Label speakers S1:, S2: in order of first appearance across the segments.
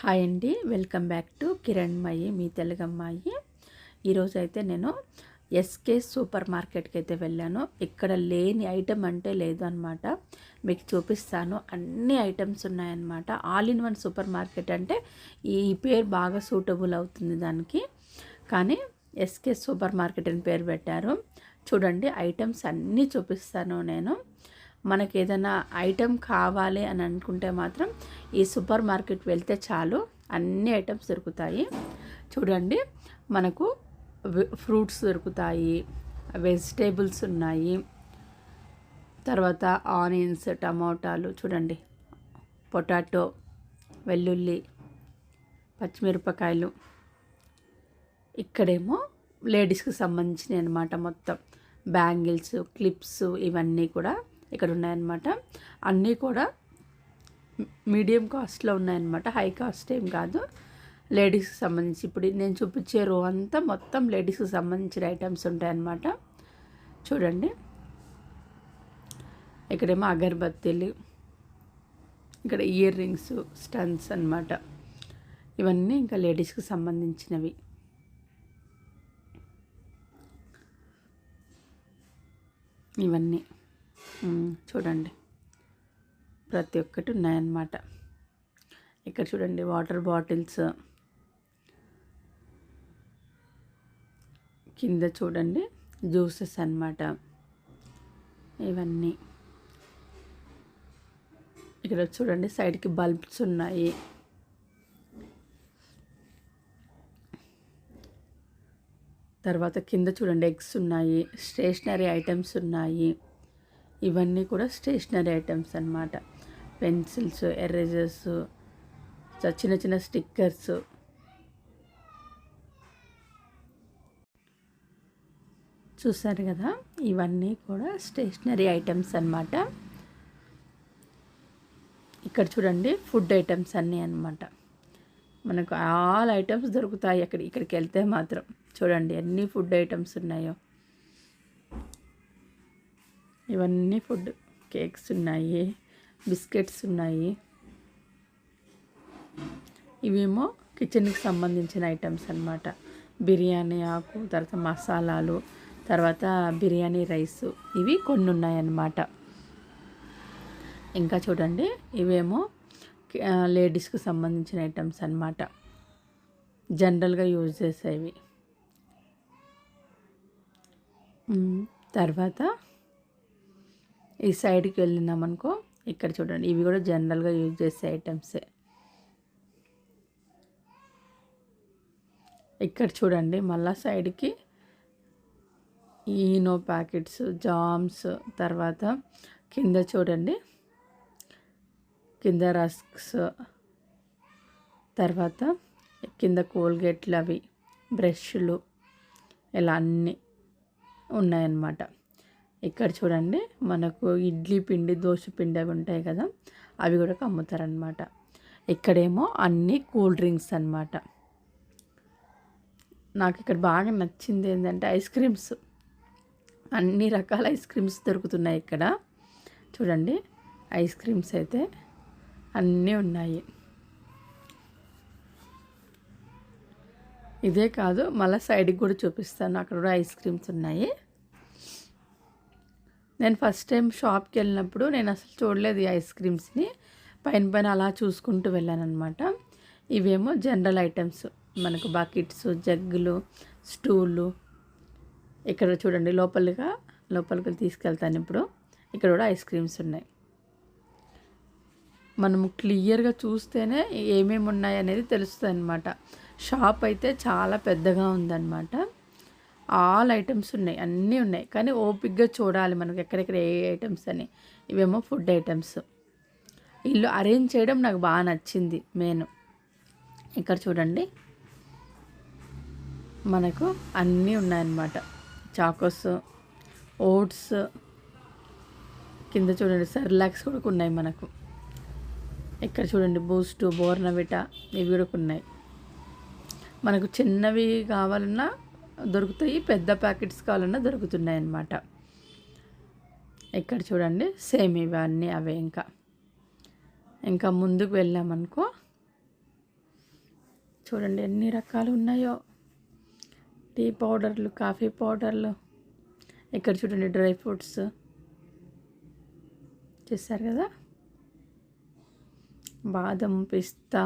S1: Hi అండి, welcome back to Kiranmayi మీ తెలుగు అమ్మాయి. ఈరోజు అయితే నేను ఎస్కే సూపర్ మార్కెట్కి అయితే వెళ్ళాను. ఇక్కడ లేని ఐటెం అంటే లేదు అనమాట. మీకు చూపిస్తాను. అన్ని ఐటమ్స్ ఉన్నాయన్నమాట. All in one super market అంటే ఈ పేరు బాగా సూటబుల్ అవుతుంది దానికి. కానీ ఎస్కే సూపర్ మార్కెట్ అని పేరు పెట్టారు. చూడండి, ఐటమ్స్ అన్నీ చూపిస్తాను నేను. మనకి ఏదైనా ఐటెం కావాలి అని అనుకుంటే మాత్రం ఈ సూపర్ మార్కెట్ వెళ్తే చాలు, అన్ని ఐటమ్స్ దొరుకుతాయి. చూడండి, మనకు ఫ్రూట్స్ దొరుకుతాయి, వెజిటేబుల్స్ ఉన్నాయి, తర్వాత ఆనియన్స్, టమాటాలు, చూడండి, పొటాటో, వెల్లుల్లి, పచ్చిమిరపకాయలు. ఇక్కడేమో లేడీస్కి సంబంధించినవి అనమాట. మొత్తం బ్యాంగిల్స్, క్లిప్స్ ఇవన్నీ కూడా ఇక్కడ ఉన్నాయన్నమాట. అన్నీ కూడా మీడియం కాస్ట్లో ఉన్నాయన్నమాట. హై కాస్ట్ ఏం కాదు, లేడీస్కి సంబంధించి. ఇప్పుడు నేను చూపించే రో అంతా మొత్తం లేడీస్కి సంబంధించిన ఐటమ్స్ ఉంటాయన్నమాట. చూడండి, ఇక్కడేమో అగరబత్తీలు, ఇక్కడ ఇయర్ రింగ్స్, స్టన్స్ అన్నమాట. ఇవన్నీ ఇంకా లేడీస్కి సంబంధించినవి. ఇవన్నీ చూడండి, ప్రతి ఒక్కటి ఉన్నాయన్నమాట. ఇక్కడ చూడండి, వాటర్ బాటిల్స్, కింద చూడండి జ్యూసెస్ అన్నమాట. ఇవన్నీ ఇక్కడ చూడండి, సైడ్కి బల్బ్స్ ఉన్నాయి. తర్వాత కింద చూడండి ఎగ్స్ ఉన్నాయి, స్టేషనరీ ఐటమ్స్ ఉన్నాయి. ఇవన్నీ కూడా స్టేషనరీ ఐటమ్స్ అన్నమాట. పెన్సిల్స్, ఎరేజర్స్, చిన్న చిన్న స్టిక్కర్స్. చూసారు కదా, ఇవన్నీ కూడా స్టేషనరీ ఐటమ్స్ అన్నమాట. ఇక్కడ చూడండి, ఫుడ్ ఐటమ్స్ అన్నీ అన్నమాట. మనకు ఆల్ ఐటమ్స్ దొరుకుతాయి ఇక్కడికి వెళ్తే మాత్రం. చూడండి ఎన్ని ఫుడ్ ఐటమ్స్ ఉన్నాయో. ఇవన్నీ ఫుడ్, కేక్స్ ఉన్నాయి, బిస్కెట్స్ ఉన్నాయి. ఇవేమో కిచెన్కి సంబంధించిన ఐటమ్స్ అన్నమాట. బిర్యానీ ఆకు, తర్వాత మసాలాలు, తర్వాత బిర్యానీ రైస్, ఇవి కొన్ని ఉన్నాయన్నమాట. ఇంకా చూడండి, ఇవేమో లేడీస్కి సంబంధించిన ఐటమ్స్ అన్నమాట, జనరల్గా యూజ్ చేసేవి. తర్వాత ఈ సైడ్కి వెళ్ళినామనుకో, ఇక్కడ చూడండి, ఇవి కూడా జనరల్గా యూజ్ చేసే ఐటమ్సే. ఇక్కడ చూడండి, మళ్ళా సైడ్కి ఈనో ప్యాకెట్స్, జామ్స్, తర్వాత కింద చూడండి, కింద రస్క్స్, తర్వాత కింద కోల్గేట్లు, అవి బ్రష్లు, ఇలా అన్నీ ఉన్నాయన్నమాట. ఇక్కడ చూడండి, మనకు ఇడ్లీ పిండి, దోశ పిండి అవి ఉంటాయి కదా, అవి కూడా అమ్ముతారనమాట. ఇక్కడేమో అన్నీ కూల్ డ్రింక్స్ అన్నమాట. నాకు ఇక్కడ బాగా నచ్చింది ఏంటంటే ఐస్ క్రీమ్స్. అన్ని రకాల ఐస్ క్రీమ్స్ దొరుకుతున్నాయి ఇక్కడ. చూడండి, ఐస్ క్రీమ్స్ అయితే అన్నీ ఉన్నాయి. ఇదే కాదు, మళ్ళీ సైడ్కి కూడా చూపిస్తాను, అక్కడ కూడా ఐస్ క్రీమ్స్ ఉన్నాయి. నేను ఫస్ట్ టైం షాప్కి వెళ్ళినప్పుడు నేను అసలు చూడలేదు ఈ ఐస్ క్రీమ్స్ని. పైన అలా చూసుకుంటూ వెళ్ళాను అనమాట. ఇవేమో జనరల్ ఐటమ్స్, మనకు బకెట్స్, జగ్గులు, స్టూళ్ళు. ఇక్కడ చూడండి, లోపలికి తీసుకెళ్తాను ఇప్పుడు. ఇక్కడ కూడా ఐస్ క్రీమ్స్ ఉన్నాయి. మనము క్లియర్గా చూస్తేనే ఏమేమి ఉన్నాయి అనేది తెలుస్తుంది అనమాట. షాప్ అయితే చాలా పెద్దగా ఉందన్నమాట. ఆల్ ఐటమ్స్ ఉన్నాయి, అన్నీ ఉన్నాయి. కానీ ఓపిక్గా చూడాలి మనకు ఎక్కడెక్కడ ఏ ఐటమ్స్ అని. ఇవేమో ఫుడ్ ఐటమ్స్. ఇల్లు అరేంజ్ చేయడం నాకు బాగా నచ్చింది మెయిన్. ఇక్కడ చూడండి, మనకు అన్నీ ఉన్నాయన్నమాట. చాకోస్, ఓట్స్, కింద చూడండి సెర్లాక్స్ కూడా ఉన్నాయి మనకు. ఇక్కడ చూడండి, బూస్ట్, బోర్నవిటా, ఇవి కూడా ఉన్నాయి. మనకు చిన్నవి కావాలన్నా దొరుకుతాయి, పెద్ద ప్యాకెట్స్ కావాలన్నా దొరుకుతున్నాయి అన్నమాట. ఇక్కడ చూడండి, సేమ్ ఇవన్నీ అవే. ఇంకా ముందుకు వెళ్ళామనుకో, చూడండి ఎన్ని రకాలు ఉన్నాయో, టీ పౌడర్లు, కాఫీ పౌడర్లు. ఇక్కడ చూడండి డ్రై ఫ్రూట్స్ చూస్తారు కదా, బాదం, పిస్తా.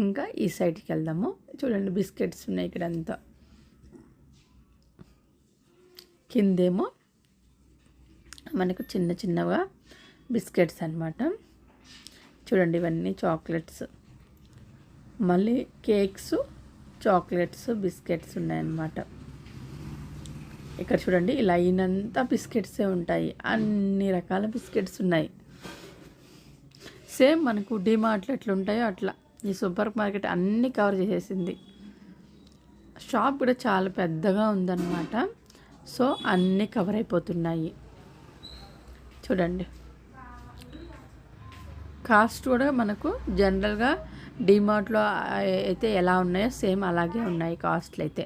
S1: ఇంకా ఈ సైడ్కి వెళ్దాము. చూడండి బిస్కెట్స్ ఉన్నాయి ఇక్కడ అంతా. కిందేమో మనకు చిన్న చిన్నగా బిస్కెట్స్ అన్నమాట. చూడండి ఇవన్నీ చాక్లెట్స్, మళ్ళీ కేక్స్, చాక్లెట్స్, బిస్కెట్స్ ఉన్నాయన్నమాట. ఇక్కడ చూడండి ఈ లైన్ అంతా బిస్కెట్సే ఉంటాయి, అన్ని రకాల బిస్కెట్స్ ఉన్నాయి. సేమ్ మనకు డిమార్ట్లో ఎట్లా ఉంటాయో అట్లా ఈ సూపర్ మార్కెట్ అన్నీ కవర్ చేసేసింది. షాప్ కూడా చాలా పెద్దగా ఉందన్నమాట. సో అన్నీ కవర్ అయిపోతున్నాయి. చూడండి కాస్ట్ కూడా మనకు జనరల్గా డిమార్ట్లో అయితే ఎలా ఉన్నాయో సేమ్ అలాగే ఉన్నాయి కాస్ట్లు అయితే.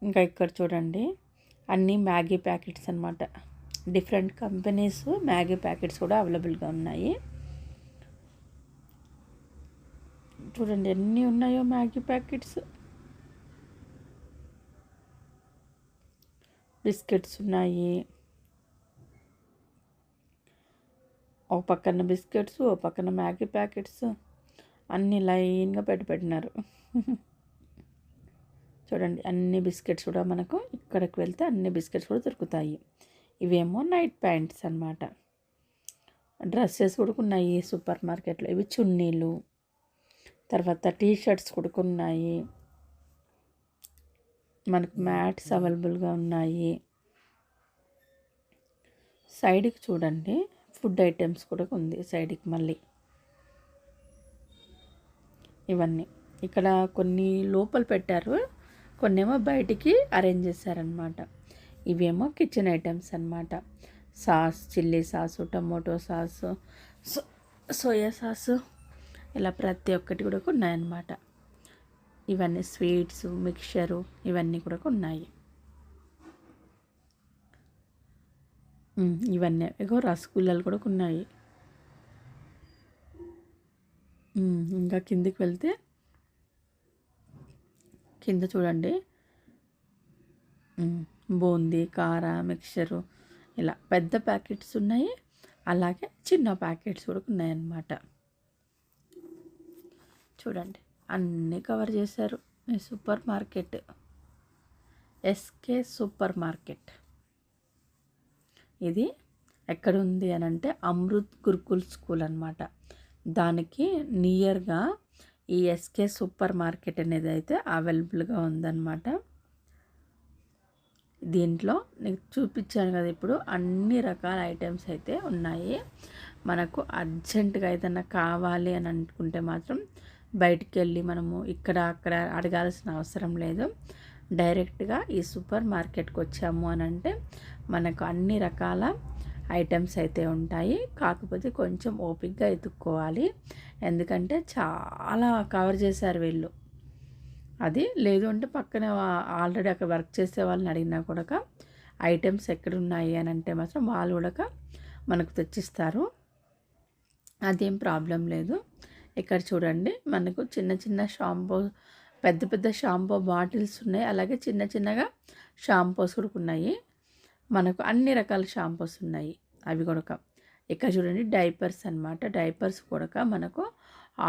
S1: ఇంకా ఇక్కడ చూడండి అన్నీ మ్యాగీ ప్యాకెట్స్ అన్నమాట. డిఫరెంట్ కంపెనీస్ మ్యాగీ ప్యాకెట్స్ కూడా అవైలబుల్గా ఉన్నాయి. చూడండి ఎన్ని ఉన్నాయో మ్యాగీ ప్యాకెట్స్. బిస్కెట్స్ ఉన్నాయి, ఒక పక్కన బిస్కెట్స్, ఒక పక్కన మ్యాగీ ప్యాకెట్స్, అన్నీ లైన్గా పెట్టినారు. చూడండి అన్ని బిస్కెట్స్ కూడా మనకు ఇక్కడికి వెళ్తే అన్ని బిస్కెట్స్ కూడా దొరుకుతాయి. ఇవేమో నైట్ ప్యాంట్స్ అన్నమాట. డ్రెస్సెస్ కూడా ఉన్నాయి సూపర్ మార్కెట్లో. ఇవి చున్నీలు, తర్వాత టీ షర్ట్స్ కూడా ఉన్నాయి. మనకు మ్యాట్స్ అవైలబుల్గా ఉన్నాయి. సైడ్కి చూడండి ఫుడ్ ఐటమ్స్ కూడా ఉంది సైడ్కి. మళ్ళీ ఇవన్నీ ఇక్కడ కొన్ని లోపల పెట్టారు, కొన్ని ఏమో బయటికి అరేంజ్ చేశారనమాట. ఇవేమో కిచెన్ ఐటమ్స్ అన్నమాట. Sauce, chilli sauce, tomato sauce, soya sauce, ఇలా ప్రతి ఒక్కటి కూడా ఉన్నాయన్నమాట. ఇవన్నీ స్వీట్స్, మిక్చరు ఇవన్నీ కూడా ఉన్నాయి. ఇవన్నీ ఇగో రసగుల్లాలు కూడా ఉన్నాయి. ఇంకా కిందికి వెళ్తే కింద చూడండి బూందీ, కార, మిక్చరు ఇలా పెద్ద ప్యాకెట్స్ ఉన్నాయి, అలాగే చిన్న ప్యాకెట్స్ కూడా ఉన్నాయన్నమాట. చూడండి అన్నీ కవర్ చేశారు ఈ supermarket. SK supermarket ఇది ఎక్కడుంది అని అంటే అమృత్ గురుకుల్ స్కూల్ అన్నమాట. దానికి నియర్గా ఈ ఎస్కే సూపర్ మార్కెట్ అనేది అయితే అవైలబుల్గా ఉందన్నమాట. దీంట్లో నీకు చూపించాను కదా ఇప్పుడు, అన్ని రకాల ఐటమ్స్ అయితే ఉన్నాయి. మనకు అర్జెంటుగా ఏదైనా కావాలి అని అనుకుంటే మాత్రం బయటికి వెళ్ళి మనము ఇక్కడ అక్కడ అడగాల్సిన అవసరం లేదు. డైరెక్ట్గా ఈ సూపర్ మార్కెట్కి వచ్చాము అని అంటే మనకు అన్ని రకాల ఐటమ్స్ అయితే ఉంటాయి. కాకపోతే కొంచెం ఓపిక్గా ఎత్తుక్కోవాలి, ఎందుకంటే చాలా కవర్ చేశారు వీళ్ళు. అది లేదు అంటే పక్కన ఆల్రెడీ అక్కడ వర్క్ చేసే వాళ్ళని అడిగినా కూడా ఐటమ్స్ ఎక్కడున్నాయి అని అంటే మాత్రం వాళ్ళు కూడా మనకు తెచ్చిస్తారు, అదేం ప్రాబ్లం లేదు. ఇక్కడ చూడండి మనకు చిన్న చిన్న షాంపూ, పెద్ద పెద్ద షాంపూ బాటిల్స్ ఉన్నాయి, అలాగే చిన్న చిన్నగా షాంపూస్ కూడా ఉన్నాయి. మనకు అన్ని రకాల షాంపూస్ ఉన్నాయి అవి కూడా. ఇక్కడ చూడండి డైపర్స్ అన్నమాట. డైపర్స్ కూడా మనకు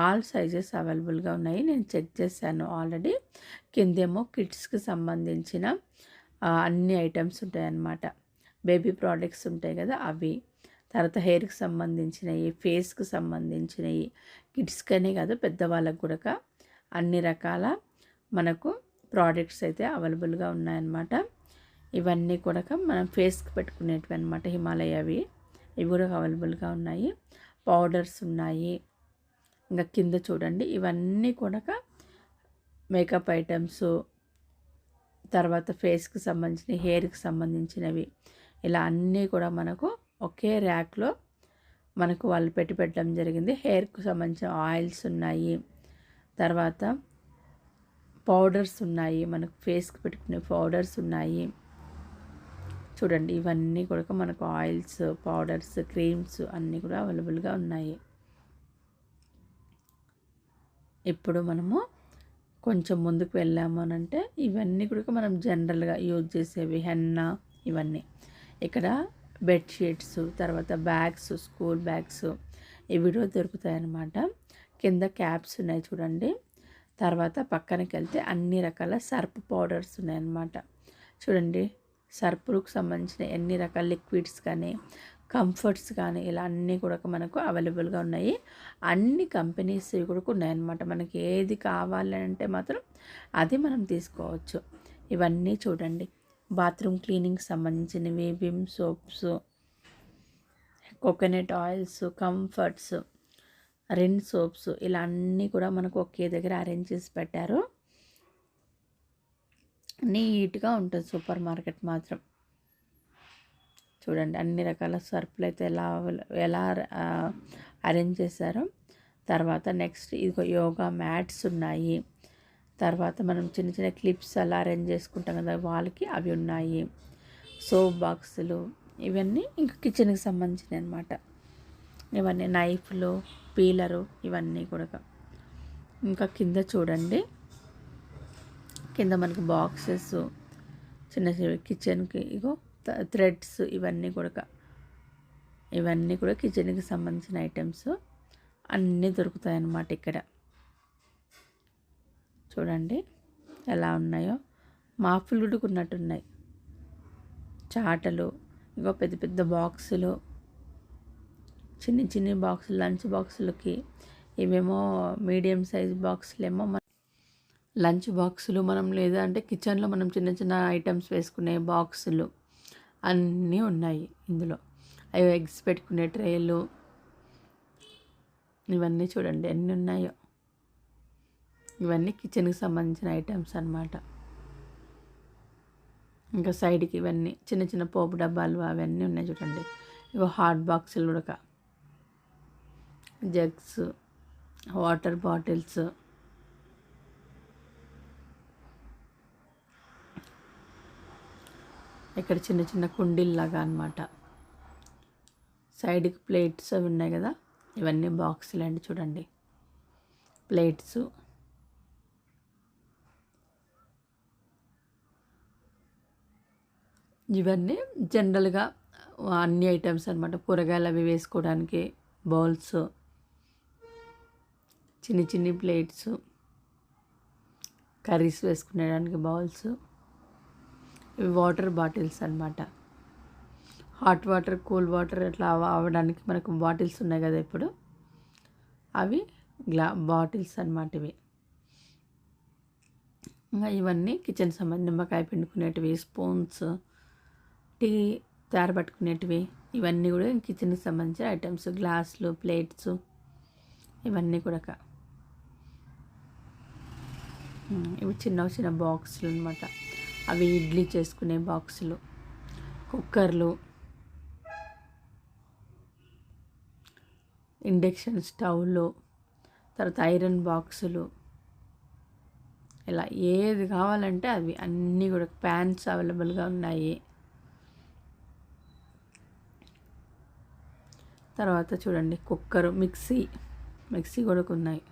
S1: ఆల్ సైజెస్ అవైలబుల్గా ఉన్నాయి. నేను చెక్ చేశాను ఆల్రెడీ. కిందేమో కిడ్స్కి సంబంధించిన అన్ని ఐటమ్స్ ఉంటాయన్నమాట. బేబీ ప్రోడక్ట్స్ ఉంటాయి కదా అవి, తర్వాత హెయిర్కి సంబంధించినవి, ఫేస్కి సంబంధించినవి, కిడ్స్కనే కాదు పెద్దవాళ్ళకు కూడా అన్ని రకాల మనకు ప్రోడక్ట్స్ అయితే అవైలబుల్గా ఉన్నాయన్నమాట. ఇవన్నీ కూడా మనం ఫేస్కి పెట్టుకునేటివి అనమాట, హిమాలయవి. ఇవి కూడా అవైలబుల్గా ఉన్నాయి. పౌడర్స్ ఉన్నాయి. ఇంకా కింద చూడండి ఇవన్నీ కూడా మేకప్ ఐటమ్స్, తర్వాత ఫేస్కి సంబంధించిన, హెయిర్కి సంబంధించినవి, ఇలా అన్నీ కూడా మనకు ఒకే ర్యాక్లో మనకు వాళ్ళు పెట్టడం జరిగింది. హెయిర్కి సంబంధించిన ఆయిల్స్ ఉన్నాయి, తర్వాత పౌడర్స్ ఉన్నాయి, మనకు ఫేస్కి పెట్టుకునే పౌడర్స్ ఉన్నాయి. చూడండి ఇవన్నీ కూడా మనకు ఆయిల్స్, పౌడర్స్, క్రీమ్స్ అన్నీ కూడా అవైలబుల్గా ఉన్నాయి. ఇప్పుడు మనము కొంచెం ముందుకు వెళ్ళాము అని అంటే ఇవన్నీ కూడా మనం జనరల్గా యూజ్ చేసేవి హెన్నా ఇవన్నీ. ఇక్కడ బెడ్షీట్స్, తర్వాత బ్యాగ్స్, స్కూల్ బ్యాగ్స్ ఇవి కూడా దొరుకుతాయి అన్నమాట. కింద క్యాప్స్ ఉన్నాయి చూడండి. తర్వాత పక్కనకి వెళ్తే అన్ని రకాల సర్ప్ పౌడర్స్ ఉన్నాయన్నమాట. చూడండి, సర్పులకు సంబంధించిన ఎన్ని రకాల లిక్విడ్స్ కానీ కంఫర్ట్స్ కానీ ఇలా అన్నీ కూడా మనకు అవైలబుల్గా ఉన్నాయి. అన్ని కంపెనీస్ కూడా ఉన్నాయన్నమాట. మనకి ఏది కావాలంటే మాత్రం అది మనం తీసుకోవచ్చు. ఇవన్నీ చూడండి, బాత్రూమ్ క్లీనింగ్కి సంబంధించినవి, Vim soaps, coconut oils, comforts, Rin soaps ఇలా అన్నీ కూడా మనకు ఒకే దగ్గర అరేంజ్ చేసి పెట్టారు. నీట్గా ఉంటుంది సూపర్ మార్కెట్ మాత్రం. చూడండి, అన్ని రకాల సర్పులు అయితే ఎలా అరేంజ్ చేశారో. తర్వాత నెక్స్ట్ ఇదిగో యోగా మ్యాట్స్ ఉన్నాయి. తర్వాత మనం చిన్న చిన్న క్లిప్స్ అలా అరేంజ్ చేసుకుంటాం కదా వాళ్ళకి, అవి ఉన్నాయి. సోప్ బాక్సులు ఇవన్నీ ఇంకా కిచెన్కి సంబంధించినవి అనమాట. ఇవన్నీ నైఫ్లు, పీలరు ఇవన్నీ కూడా. ఇంకా కింద చూడండి, కింద మనకి బాక్సెస్ చిన్న చిన్న కిచెన్కి ఇగో థ్రెడ్స్ ఇవన్నీ కూడా కిచెన్కి సంబంధించిన ఐటమ్స్ అన్నీ దొరుకుతాయి అన్నమాట ఇక్కడ. చూడండి ఎలా ఉన్నాయో. మాపులు కూడా ఉన్నట్టున్నాయి. చాటలు, ఇంకో పెద్ద పెద్ద బాక్సులు, చిన్ని చిన్ని బాక్సులు, లంచ్ బాక్సులకి. ఇవేమో మీడియం సైజ్ బాక్సులేమో లంచ్ బాక్సులు. మనం లేదా అంటే కిచెన్లో మనం చిన్న చిన్న ఐటమ్స్ వేసుకునే బాక్సులు అన్నీ ఉన్నాయి ఇందులో. అవి ఎగ్స్ పెట్టుకునే ట్రేలు ఇవన్నీ చూడండి ఎన్ని ఉన్నాయో. ఇవన్నీ కిచెన్కి సంబంధించిన ఐటమ్స్ అన్నమాట. ఇంకా సైడ్కి ఇవన్నీ చిన్న చిన్న పోపు డబ్బాలు అవన్నీ ఉన్నాయి చూడండి. ఇగో హాట్ బాక్సులు కూడా, జగ్స్, వాటర్ బాటిల్స్, ఇక్కడ చిన్న చిన్న కుండీల్లాగా అన్నమాట. సైడ్కి ప్లేట్స్ అవి ఉన్నాయి కదా, ఇవన్నీ బాక్సులు అండి. చూడండి ప్లేట్స్. ఇవన్నీ జనరల్గా అన్ని ఐటమ్స్ అనమాట. కూరగాయలు అవి వేసుకోవడానికి బౌల్స్, చిన్ని చిన్ని ప్లేట్స్, కర్రీస్ వేసుకునేడానికి బౌల్స్. ఇవి వాటర్ బాటిల్స్ అనమాట. హాట్ వాటర్, కూల్ వాటర్ ఇట్లా అవ్వడానికి మనకు బాటిల్స్ ఉన్నాయి కదా ఇప్పుడు, అవి బాటిల్స్ అనమాట ఇవి. ఇంకా ఇవన్నీ కిచెన్ సంబంధించి నిమ్మకాయ పిండుకునేటివి, స్పూన్స్, టీ తయారుపట్టుకునేటివి ఇవన్నీ కూడా కిచెన్కి సంబంధించిన ఐటమ్స్. గ్లాసులు, ప్లేట్స్ ఇవన్నీ కూడా. ఇవి చిన్న చిన్న బాక్సులు అనమాట. అవి ఇడ్లీ చేసుకునే బాక్సులు, కుక్కర్లు, ఇండక్షన్ స్టవ్లు, తర్వాత ఐరన్ బాక్సులు, ఇలా ఏది కావాలంటే అవి అన్నీ కూడా. ప్యాన్స్ అవైలబుల్గా ఉన్నాయి. తర్వాత చూడండి కుక్కరు, మిక్సీ కూడా ఉన్నాయి.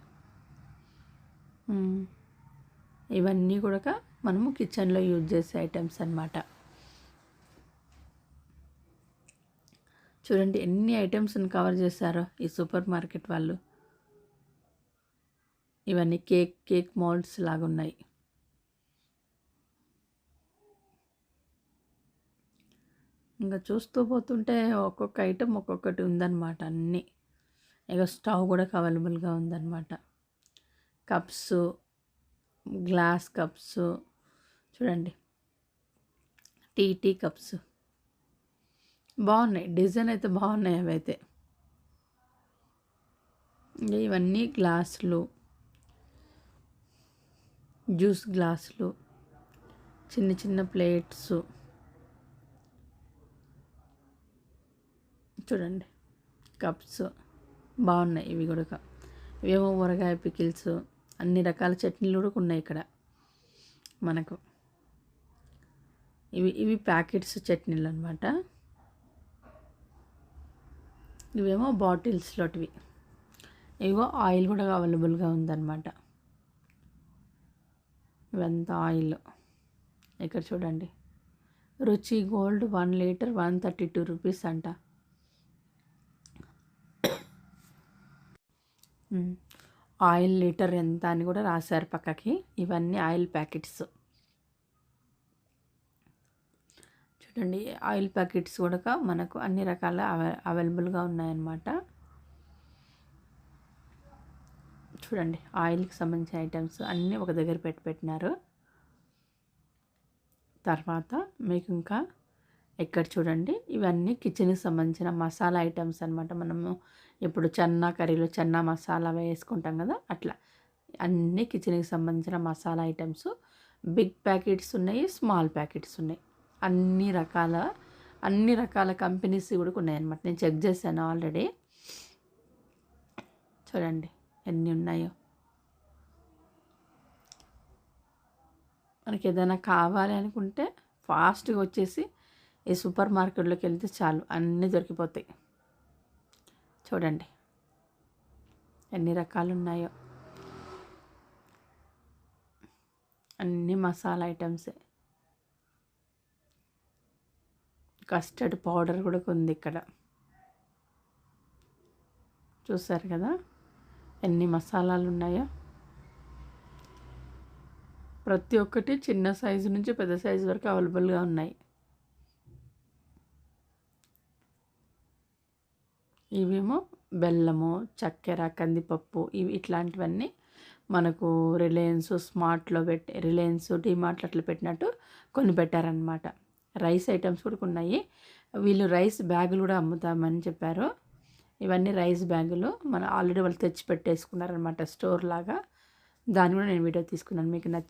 S1: ఇవన్నీ కూడా మనము కిచెన్లో యూజ్ చేసే ఐటమ్స్ అన్నమాట. చూడండి ఎన్ని ఐటమ్స్ని కవర్ చేశారో ఈ సూపర్ మార్కెట్ వాళ్ళు. ఇవన్నీ కేక్ మోల్డ్స్ లాగా ఉన్నాయి. ఇంకా చూస్తూ పోతుంటే ఒక్కొక్క ఐటెం ఒక్కొక్కటి ఉందన్నమాట అన్నీ. ఇక స్టవ్ కూడా అవైలబుల్గా ఉందన్నమాట. కప్స్, గ్లాస్ కప్స్ చూడండి, టీ కప్స్ బాగున్నాయి. డిజైన్ అయితే బాగున్నాయి అవి అయితే. ఇవన్నీ గ్లాసులు, జ్యూస్ గ్లాసులు, చిన్న చిన్న ప్లేట్స్ చూడండి, కప్స్ బాగున్నాయి ఇవి కూడా. ఇవేమో ఊరగాయ పికిల్స్, అన్ని రకాల చట్నీలు కూడా ఉన్నాయి ఇక్కడ మనకు. ఇవి ప్యాకెట్స్ చట్నీలు అనమాట. ఇవేమో బాటిల్స్లోటివి. ఇవో ఆయిల్ కూడా అవైలబుల్గా ఉందన్నమాట. ఇవంతా ఆయిల్. ఇక్కడ చూడండి, రుచి గోల్డ్ 1 లీటర్ 132 రూపీస్ అంట. ఆయిల్ లీటర్ ఎంత అని కూడా రాశారు పక్కకి. ఇవన్నీ ఆయిల్ ప్యాకెట్స్. చూడండి, ఆయిల్ ప్యాకెట్స్ కూడా మనకు అన్ని రకాల అవైలబుల్గా ఉన్నాయన్నమాట. చూడండి, ఆయిల్కి సంబంధించిన ఐటమ్స్ అన్నీ ఒక దగ్గర పెట్టినారు. తర్వాత మీకు ఇంకా ఇక్కడ చూడండి, ఇవన్నీ కిచెన్కి సంబంధించిన మసాలా ఐటమ్స్ అనమాట. మనము ఇప్పుడు చెన్నా కర్రీలో చెన్నా మసాలా వేసుకుంటాం కదా, అట్లా అన్నీ కిచెన్కి సంబంధించిన మసాలా ఐటమ్స్. బిగ్ ప్యాకెట్స్ ఉన్నాయి, స్మాల్ ప్యాకెట్స్ ఉన్నాయి. అన్ని రకాల కంపెనీస్ కూడా ఉన్నాయన్నమాట. నేను చెక్ చేశాను ఆల్రెడీ. చూడండి ఎన్ని ఉన్నాయో. మనకి ఏదైనా కావాలి అనుకుంటే ఫాస్ట్గా వచ్చేసి ఈ సూపర్ మార్కెట్లోకి వెళ్తే చాలు, అన్నీ దొరికిపోతాయి. చూడండి ఎన్ని రకాలు ఉన్నాయో. అన్ని మసాలా ఐటమ్సే. కస్టర్డ్ పౌడర్ కూడా ఉంది ఇక్కడ. చూసారు కదా ఎన్ని మసాలాలు ఉన్నాయో. ప్రతి ఒక్కటి చిన్న సైజు నుంచి పెద్ద సైజు వరకు అవైలబుల్గా ఉన్నాయి. ఇవేమో బెల్లము, చక్కెర, కందిపప్పు, ఇవి ఇట్లాంటివన్నీ మనకు రిలయన్స్ స్మార్ట్లో రిలయన్స్ డిమార్ట్లో అట్లా పెట్టినట్టు కొన్ని పెట్టారనమాట. రైస్ ఐటమ్స్ కూడా ఉన్నాయి. వీళ్ళు రైస్ బ్యాగులు కూడా అమ్ముతామని చెప్పారు. ఇవన్నీ రైస్ బ్యాగులు ఆల్రెడీ వాళ్ళు తెచ్చి పెట్టేసుకున్నారనమాట, స్టోర్ లాగా. దాన్ని కూడా నేను వీడియో తీసుకున్నాను. మీకు నచ్చి